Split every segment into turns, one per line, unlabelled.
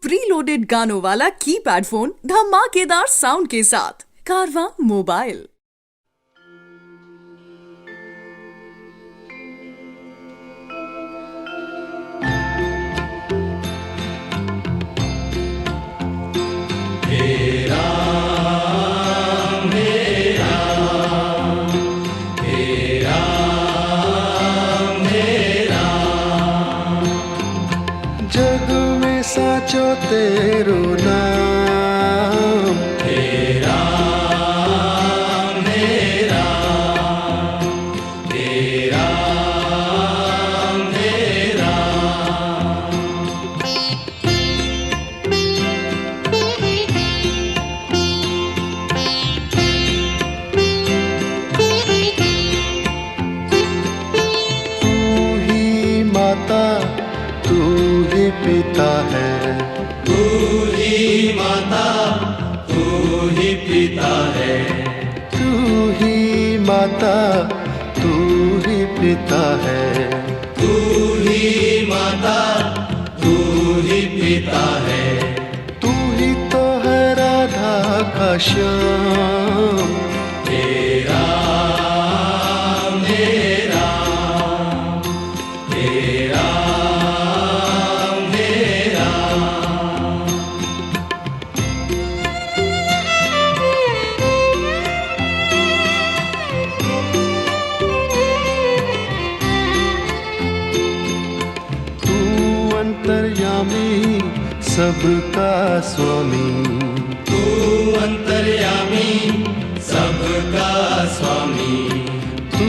Pre loaded गानों वाला keypad phone धमाकेदार साउंड के साथ कारवां मोबाइल।
जग में साचो तेरो नाम, हे राम, हे राम, हे राम, हे राम। तू ही माता, तू ही पिता है,
तू ही माता, तू ही पिता है,
तू ही माता, तू ही पिता है,
तू ही माता, तू ही पिता है,
तू ही तो है राधा का श्याम।
हे राम, हे राम, हे राम, हे राम।
तू अंतर्यामी सबका स्वामी,
तू अंतर्यामी सबका स्वामी,
तू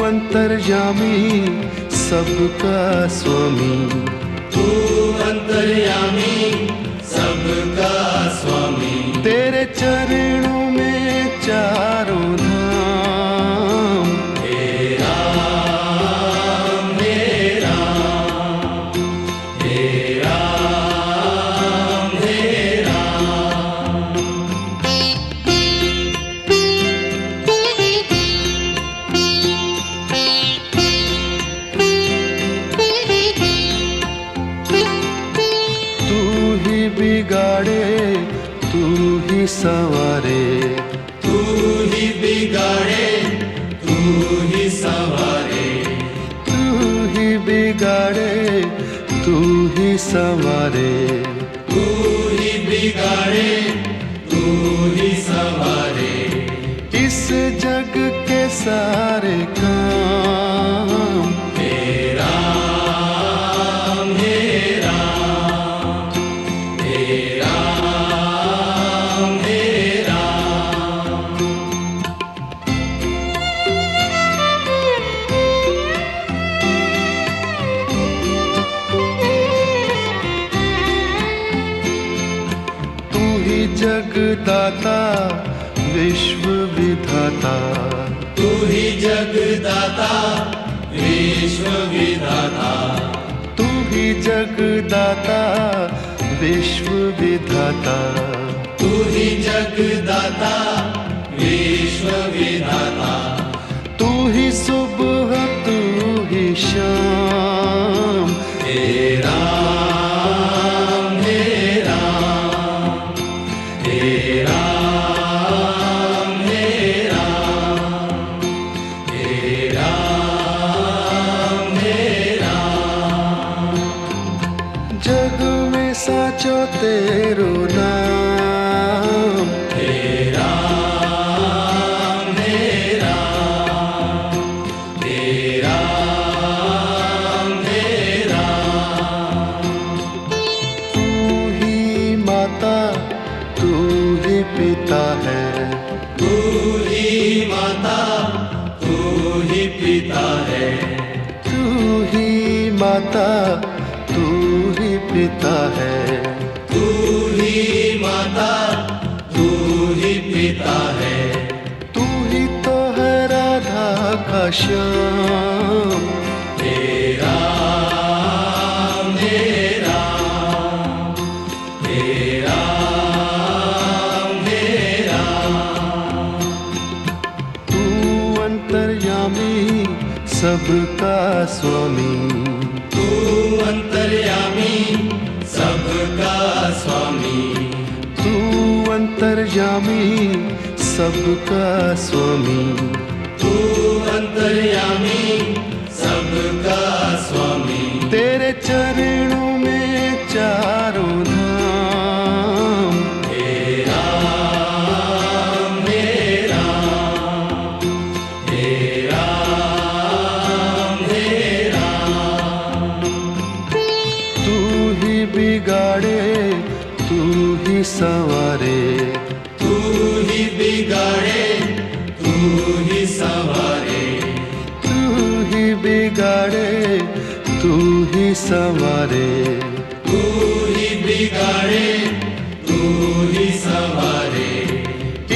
अंतर्यामी सबका स्वामी,
तू अंतर्यामी सबका स्वामी।
तेरे चरणों में चारों धाम।
हे राम, हे राम, हे राम, हे राम।
तू ही बिगाड़े, तू ही संवारे,
तू ही बिगाड़े, तू ही संवारे,
तू ही बिगाड़े, तू ही संवारे।
तू ही बिगाड़े, तू ही संवारे।
इस जग के सारे काम।
हे राम, हे राम, हे राम, हे राम।
तू ही जगदाता विश्व विधाता,
तू ही जगदाता विश्व विधाता,
तू ही जगदाता विश्व विधाता।
तू ही जगदाता विश्व विधाता।
तू ही सुबह, तू ही शाम।
हे राम, हे राम, हे राम, हे राम, हे राम, हे राम।
जग में साचो तेरो नाम,
हे राम, हे राम, हे राम, हे राम।
तू ही माता, तू ही पिता है,
तू ही माता, तू ही पिता है,
तू ही माता, तू ही पिता है,
तू ही माता, तू ही पिता है,
तू ही तो है राधा का श्याम।
हे राम, हे राम, हे राम, हे राम।
तू अंतर्यामी सबका स्वामी,
तू अंतर्यामी सबका स्वामी
तू अंतर्यामी सबका स्वामी
तू अंतर्यामी सबका स्वामी
तेरे चरणों में चारों धाम
हे राम हे राम हे राम हे राम
तू ही बिगाड़े तू ही संवारे
तू ही बिगाड़े तू ही संवारे
तू ही बिगाड़े तू ही संवारे
तू ही बिगाड़े तू ही संवारे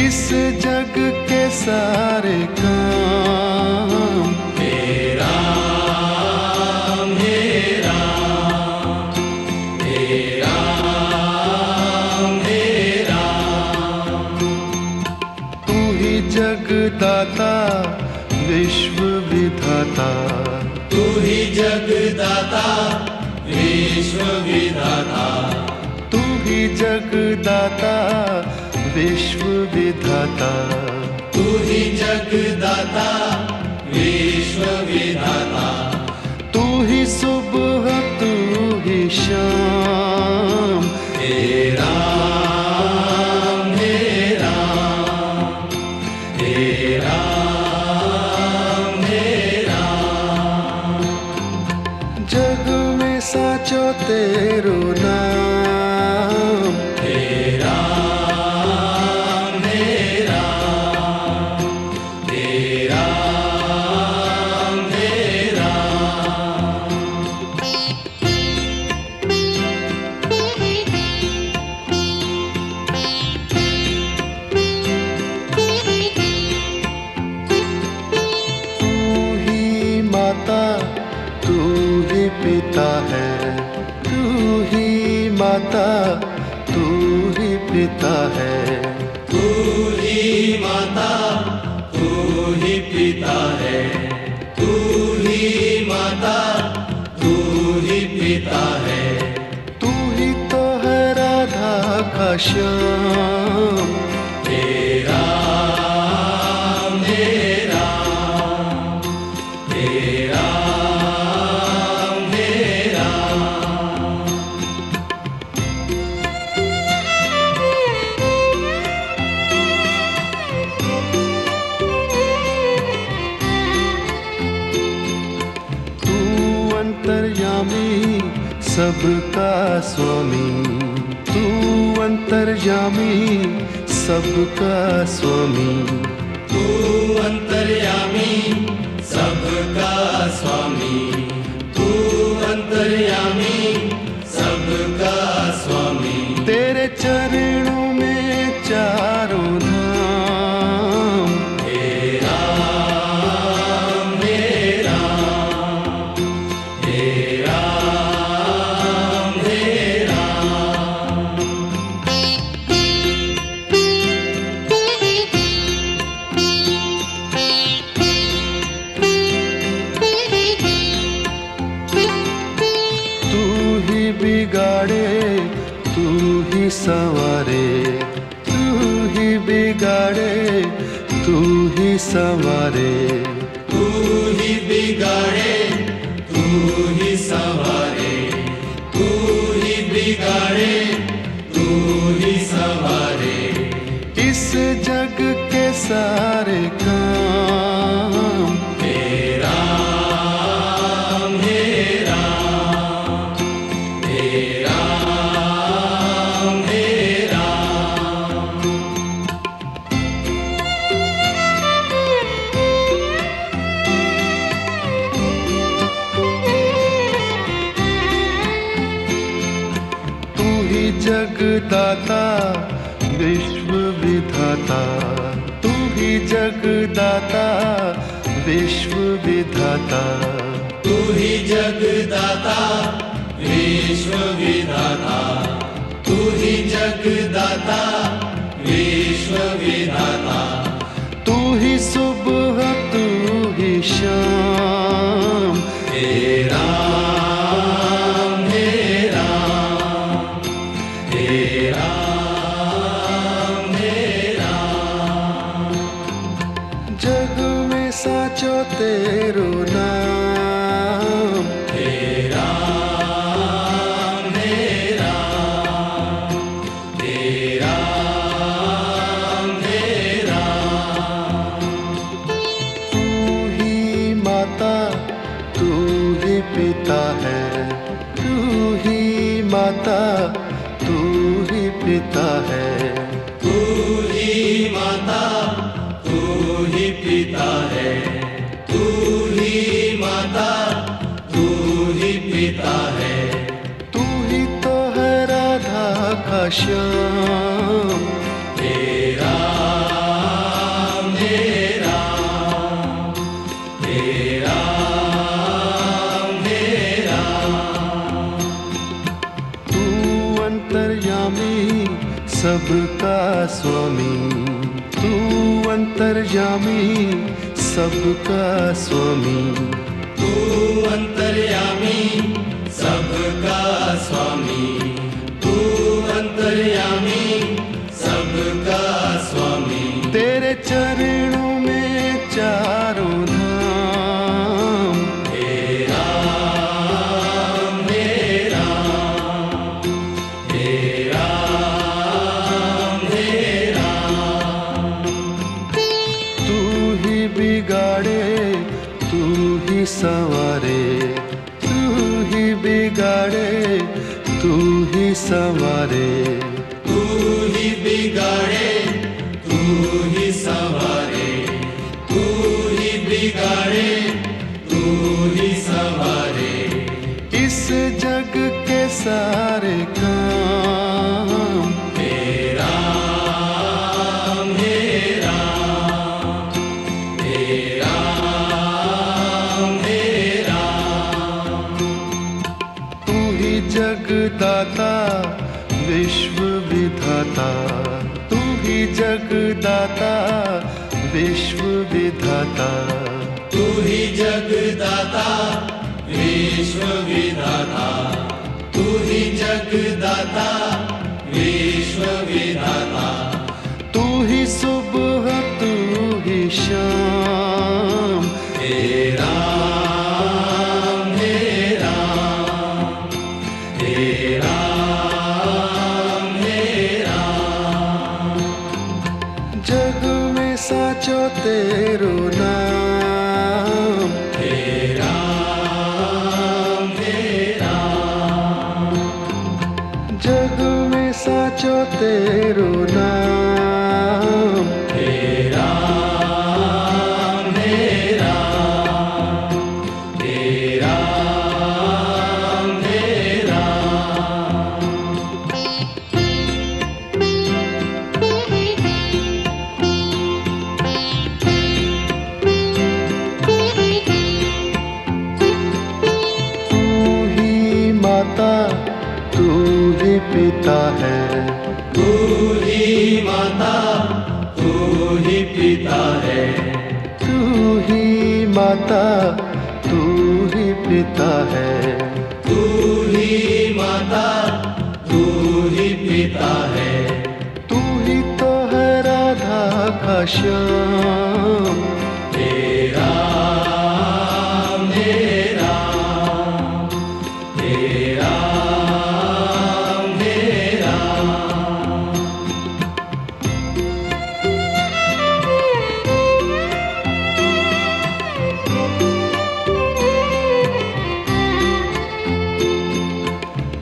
इस जग के सारे काम
हे राम हे राम हे राम हे राम
तू ही जगदाता विश्व विधाता
तू ही जगदाता विश्व विधाता
तू ही जगदाता विश्व विधाता
तू ही जगदाता विश्व विधाता
तू ही सुबह तू ही शाम
हे राम हे राम हे राम हे राम
जग में साचो तेरो नाम
हे राम हे राम हे राम हे राम
तू ही माता तू ही पिता है तू ही माता तू ही पिता है
तू ही माता तू ही पिता है तू ही माता तू ही पिता है
तू ही तो है राधा का श्याम
हे राम हे राम हे राम हे राम
तू अंतर्यामी सबका स्वामी तू अंतर्यामी सबका स्वामी
तू अंतर्यामी सबका स्वामी तू अंतर्यामी सबका स्वामी
तेरे चरणों में चारों धाम
हे राम हे राम हे राम हे राम
तू ही बिगाड़े तू ही संवारे तू ही बिगाड़े तू ही संवारे
तू ही बिगाड़े तू ही संवारे तू ही बिगाड़े तू ही संवारे
इस जग के सारे काम
हे राम हे राम हे राम हे राम
तू ही जगदाता विश्व विधाता तू ही जगदाता विश्व विधाता
तू ही जगदाता विश्व विधाता तू ही जगदाता विश्व विधाता
तू ही सुबह तू ही शाम
हे राम हे राम
जग में साचो तेरो नाम। तू ही माता, तू ही पिता है। तू ही माता, तू ही पिता है।
तू ही माता, तू ही पिता है। तू ही माता, तू ही पिता है।
तू ही तो है राधा का श्याम।
तेरा मेरा, तेरा मेरा।
तू अंतर्यामी, सबका स्वामी। तू अंतर्यामी, सबका स्वामी।
तू अंतर्यामी, सबका स्वामी। तू अंतर्यामी, सबका स्वामी।
तेरे चरणों में चारों धाम।
तेरा मेरा, तेरा मेरा।
तू ही बिगाड़े, तू ही संवारे। तू ही बिगाड़े, तू ही संवारे।
तू ही बिगाड़े, तू ही संवारे। तू ही बिगाड़े, तू ही संवारे।
इस जग के सारे काम।
तेरा मेरा, तेरा मेरा।
तू ही जगदाता, विश्व विधाता। तू ही जगदाता, विश्व विधाता।
तू ही जगदाता, विश्व विधाता। तू ही जगदाता, विश्व विधाता।
तू ही सुबह, तू ही शाम।
तेरा मेरा, तेरा मेरा।
जग में साचो तेरो नाम।
तेरा मेरा,
जग में साचो तेरो नाम।
तेरा मेरा, तेरा मेरा।
तू ही माता, तू ही पिता है।
तू ही माता, तू ही पिता है।
तू ही माता, तू ही पिता है।
तू ही माता, तू ही पिता है।
तू ही तो है राधा का श्याम।
तेरा मेरा, तेरा मेरा।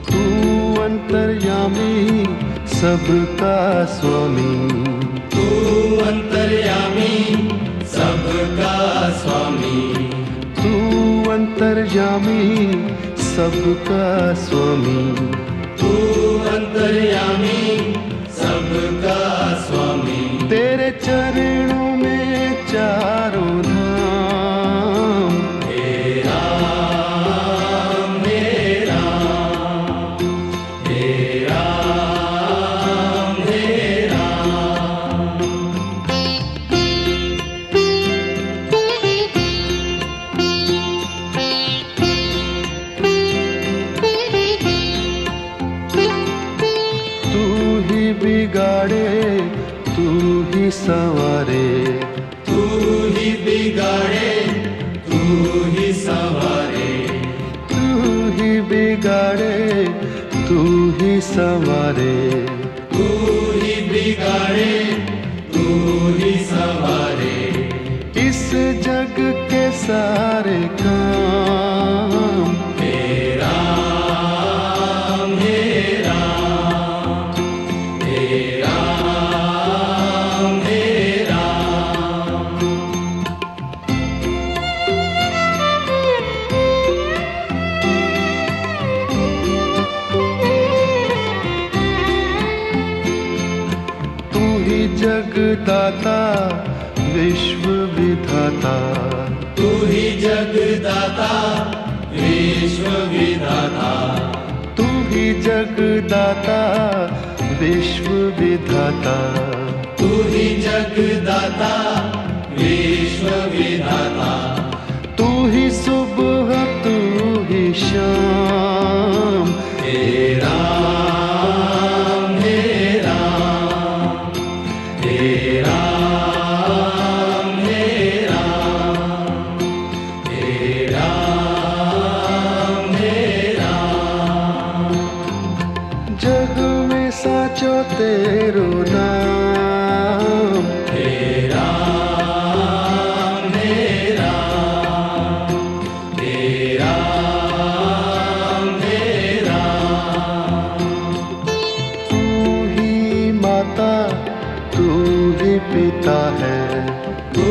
तू अंतर्यामी, सबका स्वामी।
तू अंतर्यामी, सबका स्वामी।
तू अंतर्यामी, सबका स्वामी।
तू अंतर्यामी, सबका स्वामी।
तेरे चरणों में चारों धाम।
तेरा मेरा, तेरा मेरा।
ही बिगाड़े तू ही संवारे,
तू ही बिगाड़े तू ही संवारे,
तू ही बिगाड़े तू ही संवारे,
तू ही बिगाड़े तू ही संवारे।
इस जग के सारे काम
हे राम हे राम हे राम हे राम।
तू ही जगदाता विश्व विधाता,
तू ही जगदाता विश्व विधाता,
तू ही जगदाता विश्व विधाता,
तू ही जगदाता विश्व विधाता।
तू ही सुबह तू ही शाम,
हे राम हे राम हे राम हे राम हे राम हे राम।
जग में साचो तेरो नाम,
हे राम हे राम हे राम हे राम।
तू ही माता तू ही पिता है,
तू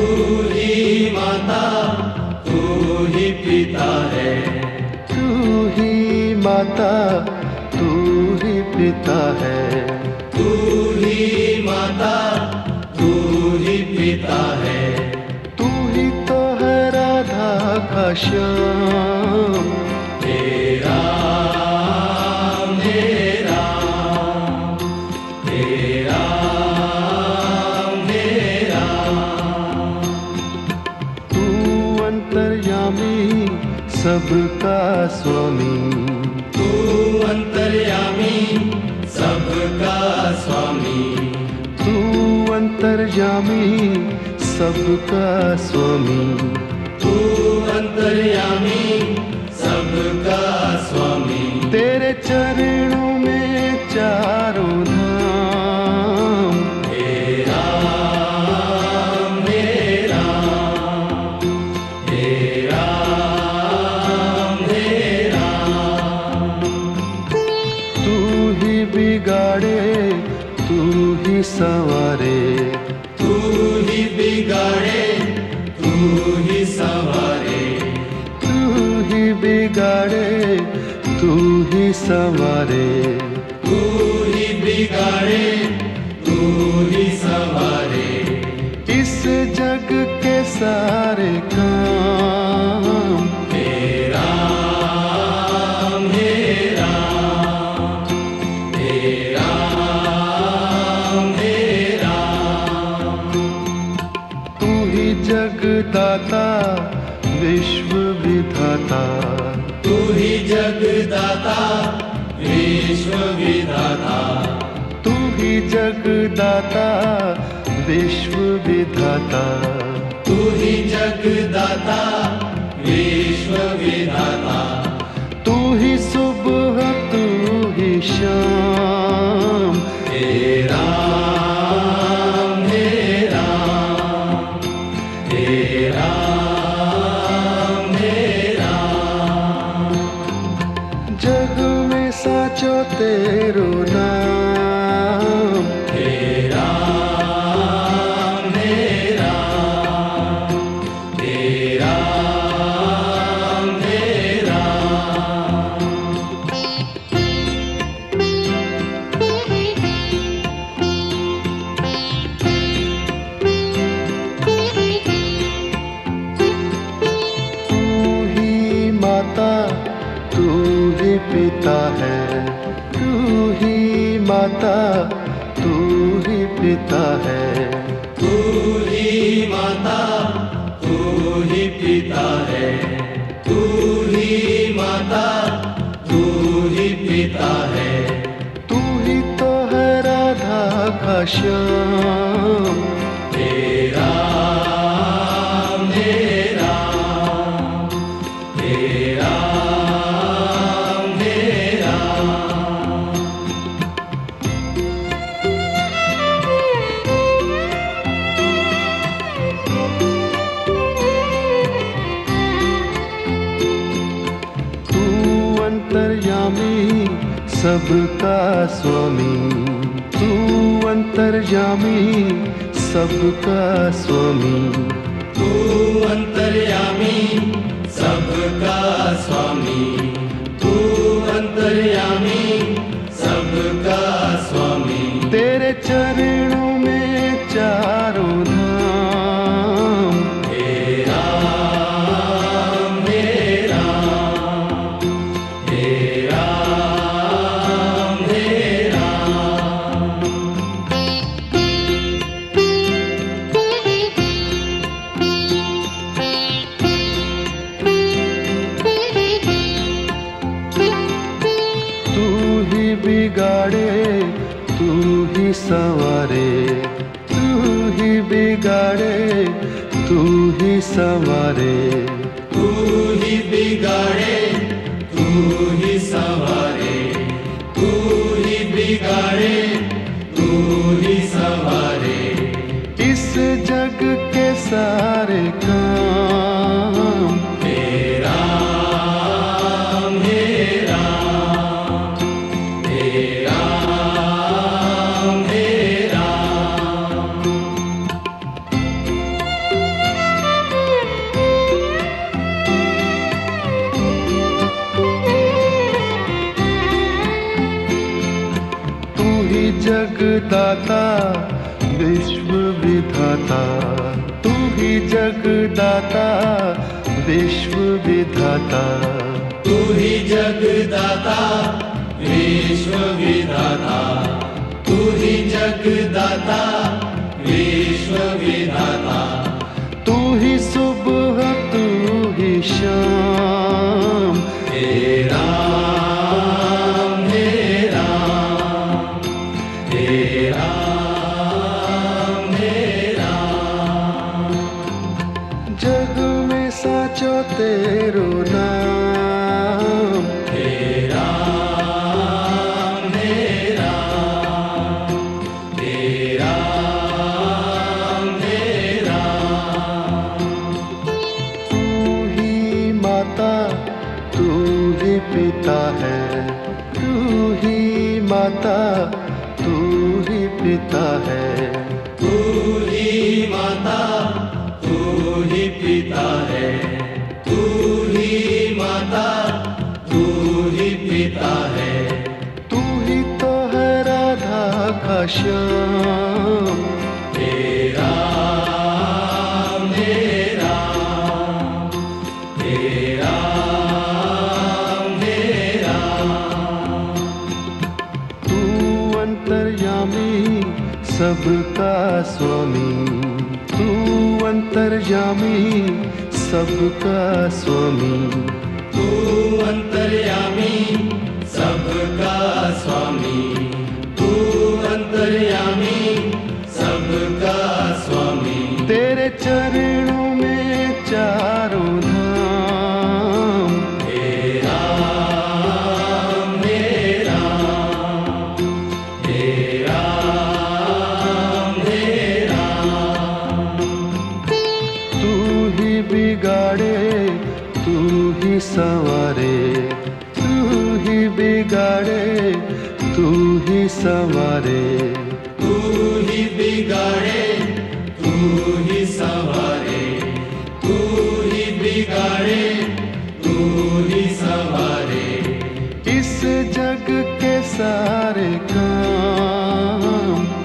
ही माता तू ही पिता है,
तू ही माता तू ही पिता है,
तू ही माता तू ही पिता है।
तू ही तो है राधा का श्याम,
हे राम हे राम हे राम हे राम।
तू अंतर्यामी सबका स्वामी,
तू अंतर्यामी सबका स्वामी,
तू अंतर्यामी सबका स्वामी,
तू अंतर्यामी सबका स्वामी।
तेरे चरणों में चारों धाम,
हे राम हे राम हे राम हे राम।
तू ही बिगाड़े तू ही संवारे,
तू ही बिगाड़े तू ही संवारे,
तू ही बिगाड़े तू ही संवारे,
तू ही बिगाड़े तू ही संवारे।
इस जग के सारे काम
हे राम हे राम हे राम हे राम।
तू ही जगदाता विश्व विधाता,
तू ही जगदाता विश्व विधाता,
तू ही जगदाता विश्व विधाता,
तू ही जगदाता विश्व विधाता।
तू ही सुबह तू ही शाम,
हे राम हे राम हे राम हे राम।
जग में साचो तेरो नाम,
हे राम हे राम हे राम हे राम।
तू ही माता तू ही पिता है, तू ही माता तू ही पिता है,
तू ही माता तू ही पिता है, तू ही माता तू ही पिता है।
तू ही तो है का श्याम।
हे राम हे राम हे राम हे राम।
तू अंतर्यामी सबका स्वामी, तू अंतर्यामी सबका स्वामी।
तू अंतर्यामी सबका स्वामी, तू अंतर्यामी सबका स्वामी।
तेरे चरणों में चारों धाम।
हे राम हे राम हे राम हे राम।
तू ही बिगाड़े तू ही संवारे, तू ही बिगाड़े तू ही संवारे।
तू ही बिगाड़े तू ही संवारे, तू ही बिगाड़े तू ही संवारे।
इस जग के सारे काम।
हे राम हे राम हे राम हे राम।
तू ही जगदाता विश्व विधाता, तू ही जगदाता विश्व विधाता।
तू ही जगदाता विश्व विधाता, तू ही जगदाता विश्व विधाता।
तू ही सुबह तू ही शाम।
हे राम हे राम हे राम हे राम।
जग में साचो तेरो नाम।
हे राम हे राम हे राम हे राम।
तू ही माता तू ही पिता है, तू ही माता तू ही पिता है।
तू ही माता तू ही पिता है, तू ही माता तू ही पिता है।
तू ही तो है राधा का श्याम।
हे राम हे राम हे राम हे राम।
तू अंतर्यामी सबका स्वामी, तू अंतर्यामी सबका स्वामी।
तू अंतर्यामी सबका स्वामी, तू अंतर्यामी सबका स्वामी।
तेरे चरणों में चारों धाम।
हे राम हे राम हे राम हे राम।
तू ही बिगाड़े तू ही संवारे, तू ही बिगाड़े तू ही संवारे।
तू ही बिगाड़े तू ही संवारे, तू ही बिगाड़े तू ही संवारे।
इस जग के सारे काम।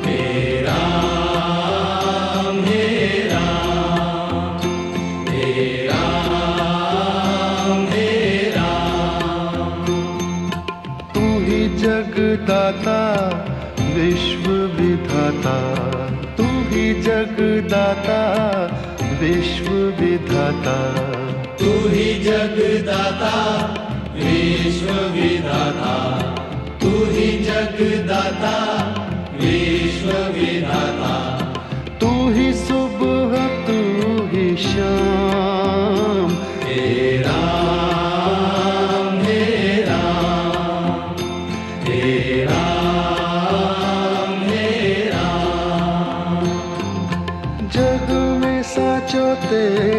हे राम हे राम हे राम हे राम।
तू ही जगदाता विश्व विधाता, तू ही जगदाता विश्व विधाता।
तू ही जगदाता विश्व विधाता, तू ही जगदाता विश्व विश्व विधाता
तू ही सुबह तू ही शाम
हे राम हे राम हे राम हे राम
जग में साचो तेरा